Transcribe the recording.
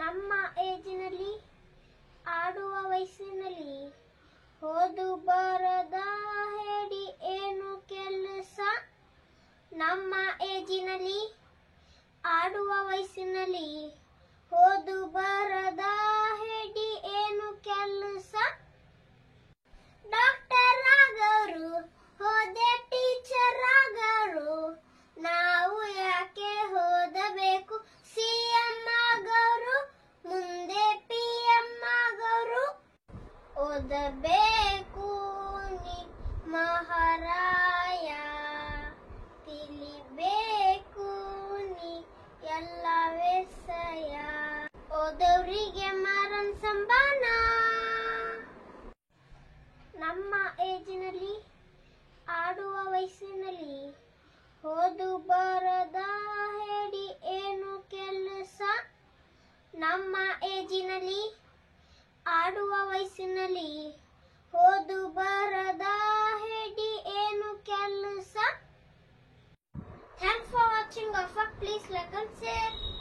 ನಮ್ಮ ಏಜಿನಲ್ಲಿ ಆಡುವ ವಯಸ್ಸಿನಲ್ಲಿ ಓದು ಬರದ ಹೇಳಿ ಏನು ಕೆಲಸ. ನಮ್ಮ ಏಜಿನಲ್ಲಿ ಆಡುವ ವಯಸ್ಸಿನಲ್ಲಿ ಓದು ಬರದ ಹೇಳಿ ಏನು ಕೆಲಸ. ಡಾಕ್ಟರ್ ಆಗೋರು ಹೋದೆ ಟೀಚರ್ ಆಗೋರು, ನಾವು ಯಾಕೆ ಓದಬೇಕು? CM ಆಗೋರು ಮುಂದೆ PM ಆಗೋರು. ಓದಬೇಕು ನೀ ಮಹಾರಾಯ, ತಿಳಿಬೇಕು ನೀ ಎಲ್ಲ ವಿಷಯ, ಓದೋರಿಗೆ ಮರನ್ ಸಂಬಾನ. ನಮ್ಮ ಏಜಿನಲ್ಲಿ ಆಡುವ ವಯಸ್ಸಿನಲ್ಲಿ ಓದು ಬರದ ಹೇಳಿ ಏನು ಕೆಲಸ. ನಮ್ಮ ಏಜಿನಲ್ಲಿ ಆಡುವ ವಯಸ್ಸಿನಲ್ಲಿ ಓದು ಬರದ ಹೇಳಿ ಏನು ಕೆಲಸ. Thanks for watching our vlog. Please like and share.